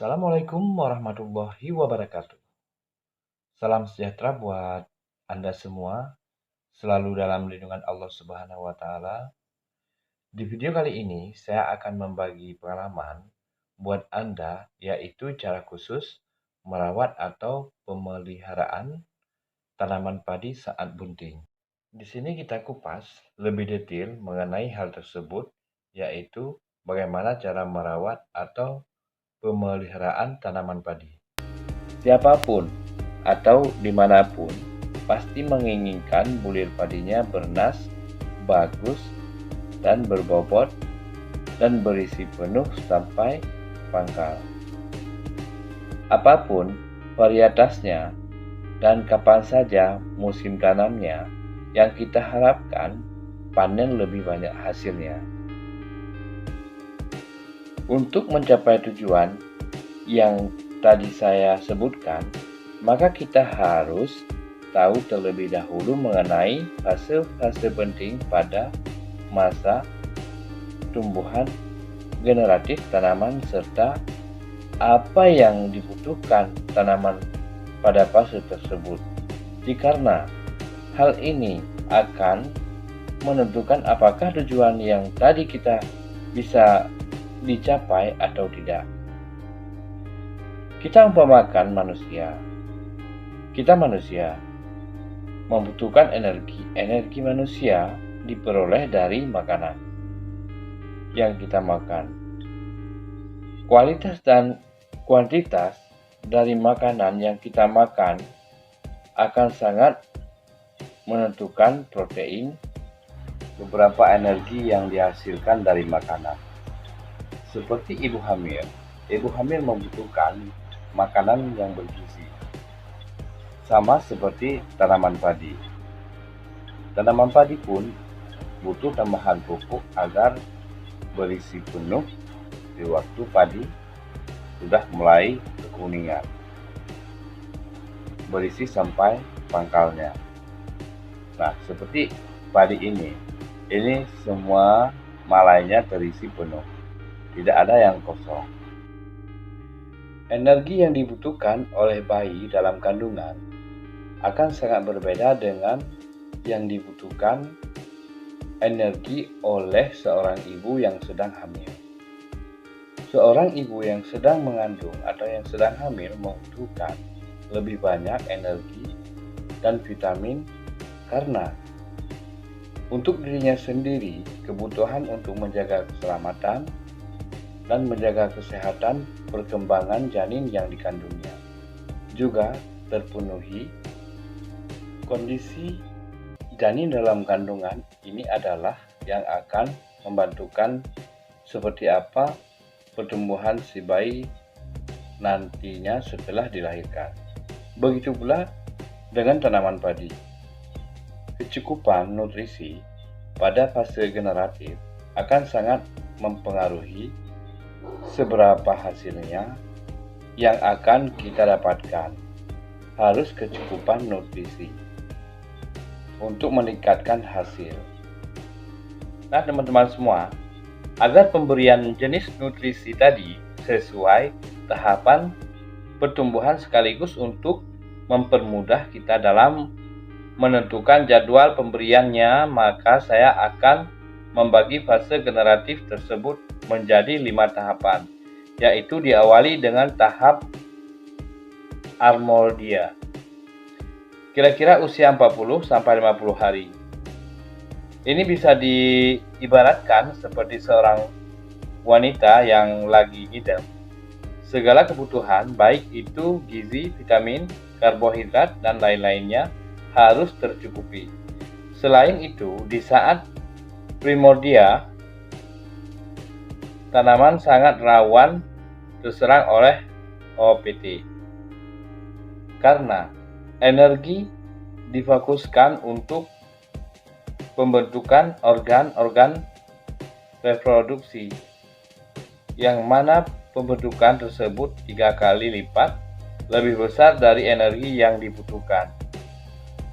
Assalamualaikum warahmatullahi wabarakatuh. Salam sejahtera buat Anda semua, selalu dalam lindungan Allah Subhanahu wa Ta'ala. Di video kali ini, saya akan membagi pengalaman buat Anda, yaitu cara khusus merawat atau pemeliharaan tanaman padi saat bunting. Di sini kita kupas lebih detail mengenai hal tersebut, yaitu bagaimana cara merawat atau pemeliharaan tanaman padi. Siapapun atau dimanapun pasti menginginkan bulir padinya bernas, bagus, dan berbobot dan berisi penuh sampai pangkal. Apapun varietasnya dan kapan saja musim tanamnya, yang kita harapkan panen lebih banyak hasilnya. Untuk mencapai tujuan yang tadi saya sebutkan, maka kita harus tahu terlebih dahulu mengenai fase-fase penting pada masa tumbuhan generatif tanaman serta apa yang dibutuhkan tanaman pada fase tersebut. Karena hal ini akan menentukan apakah tujuan yang tadi kita bisa dicapai atau tidak. Kita umpamakan manusia. Kita manusia membutuhkan energi. Energi manusia diperoleh dari makanan yang kita makan. Kualitas dan kuantitas dari makanan yang kita makan akan sangat menentukan protein, beberapa energi yang dihasilkan dari makanan. Seperti ibu hamil membutuhkan makanan yang bergizi. Sama seperti tanaman padi. Tanaman padi pun butuh tambahan pupuk agar berisi penuh di waktu padi sudah mulai kekuningan, berisi sampai pangkalnya. Nah, seperti padi ini semua malainya terisi penuh, tidak ada yang kosong. Energi yang dibutuhkan oleh bayi dalam kandungan akan sangat berbeda dengan yang dibutuhkan energi oleh seorang ibu yang sedang hamil. Seorang ibu yang sedang mengandung atau yang sedang hamil membutuhkan lebih banyak energi dan vitamin karena untuk dirinya sendiri kebutuhan untuk menjaga keselamatan dan menjaga kesehatan perkembangan janin yang dikandungnya juga terpenuhi. Kondisi janin dalam kandungan ini adalah yang akan membantukan seperti apa pertumbuhan si bayi nantinya setelah dilahirkan. Begitu pula dengan tanaman padi. Kecukupan nutrisi pada fase generatif akan sangat mempengaruhi seberapa hasilnya yang akan kita dapatkan. Harus kecukupan nutrisi untuk meningkatkan hasil. Nah, teman-teman semua, agar pemberian jenis nutrisi tadi sesuai tahapan pertumbuhan sekaligus untuk mempermudah kita dalam menentukan jadwal pemberiannya, maka saya akan membagi fase generatif tersebut menjadi 5 tahapan, yaitu diawali dengan tahap Armordia, kira-kira usia 40-50 hari. Ini bisa diibaratkan seperti seorang wanita yang lagi ngidam. Segala kebutuhan, baik itu gizi, vitamin, karbohidrat, dan lain-lainnya harus tercukupi. Selain itu, di saat primordia, tanaman sangat rawan terserang oleh OPT karena energi difokuskan untuk pembentukan organ-organ reproduksi, yang mana pembentukan tersebut 3 kali lipat lebih besar dari energi yang dibutuhkan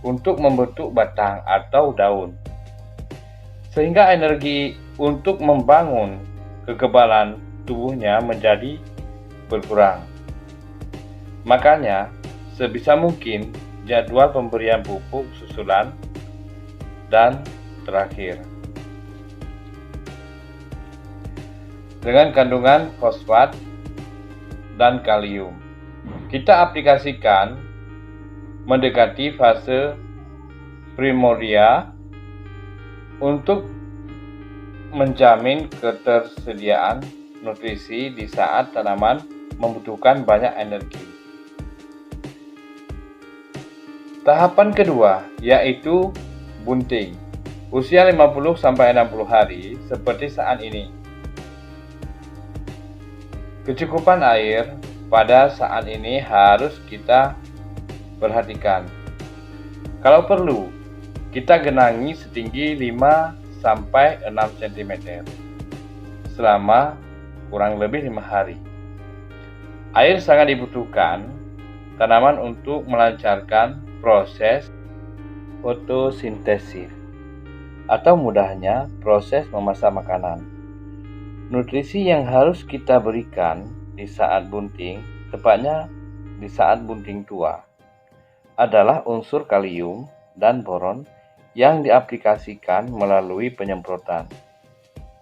untuk membentuk batang atau daun. Sehingga energi untuk membangun kekebalan tubuhnya menjadi berkurang. Makanya, sebisa mungkin jadwal pemberian pupuk susulan dan terakhir. Dengan kandungan fosfat dan kalium, kita aplikasikan mendekati fase primordia untuk menjamin ketersediaan nutrisi di saat tanaman membutuhkan banyak energi. Tahapan kedua yaitu bunting, usia 50-60 hari seperti saat ini. Kecukupan air pada saat ini harus kita perhatikan. Kalau perlu, kita genangi setinggi 5-6 cm selama kurang lebih 5 hari. Air sangat dibutuhkan tanaman untuk melancarkan proses fotosintesis atau mudahnya proses memasak makanan. Nutrisi yang harus kita berikan di saat bunting, tepatnya di saat bunting tua, adalah unsur kalium dan boron yang diaplikasikan melalui penyemprotan.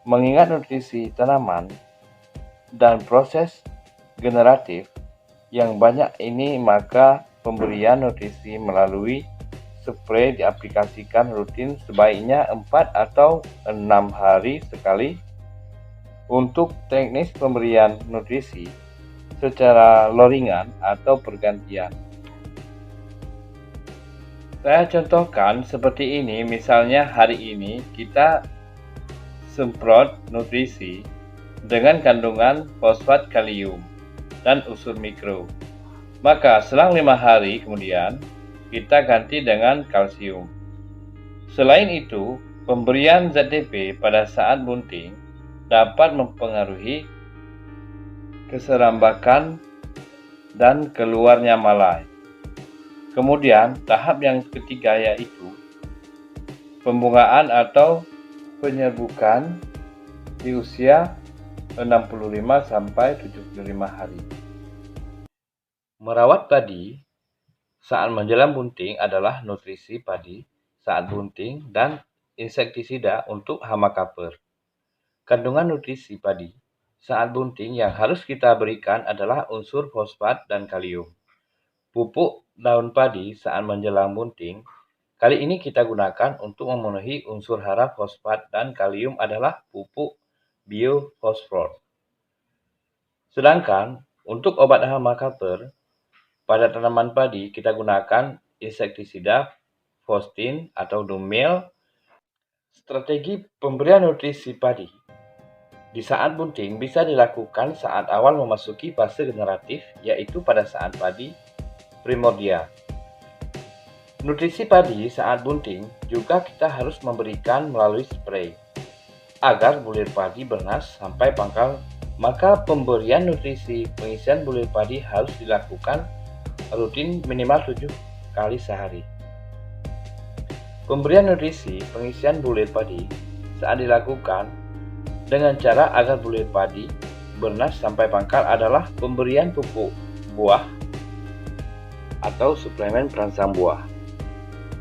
Mengingat nutrisi tanaman dan proses generatif yang banyak ini, maka pemberian nutrisi melalui spray diaplikasikan rutin sebaiknya 4 atau 6 hari sekali. Untuk teknis pemberian nutrisi secara loringan atau pergantian, saya contohkan seperti ini. Misalnya hari ini kita semprot nutrisi dengan kandungan fosfat kalium dan unsur mikro. Maka selang 5 hari kemudian kita ganti dengan kalsium. Selain itu, pemberian ZDP pada saat bunting dapat mempengaruhi keserambakan dan keluarnya malai. Kemudian tahap yang ketiga yaitu pembungaan atau penyerbukan di usia 65-75 hari. Merawat padi saat menjelang bunting adalah nutrisi padi saat bunting dan insektisida untuk hama caper. Kandungan nutrisi padi saat bunting yang harus kita berikan adalah unsur fosfat dan kalium. Pupuk daun padi saat menjelang bunting, kali ini kita gunakan untuk memenuhi unsur hara fosfat dan kalium adalah pupuk biofosfor. Sedangkan untuk obat hama caper pada tanaman padi kita gunakan insektisida Fostin atau Dumel. Strategi pemberian nutrisi padi di saat bunting bisa dilakukan saat awal memasuki fase generatif, yaitu pada saat padi primordia. Nutrisi padi saat bunting juga kita harus memberikan melalui spray agar bulir padi bernas sampai pangkal. Maka pemberian nutrisi pengisian bulir padi harus dilakukan rutin minimal 7 kali sehari. Pemberian nutrisi pengisian bulir padi saat dilakukan dengan cara agar bulir padi bernas sampai pangkal adalah pemberian pupuk buah atau suplemen perangsang buah.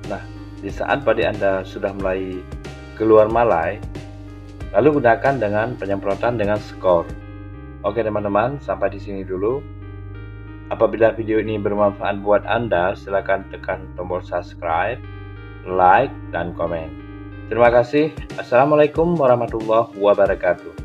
Nah, di saat padi Anda sudah mulai keluar malai, lalu gunakan dengan penyemprotan dengan skor. Oke teman-teman, sampai di sini dulu. Apabila video ini bermanfaat buat Anda, silakan tekan tombol subscribe, like, dan komen. Terima kasih. Assalamualaikum warahmatullahi wabarakatuh.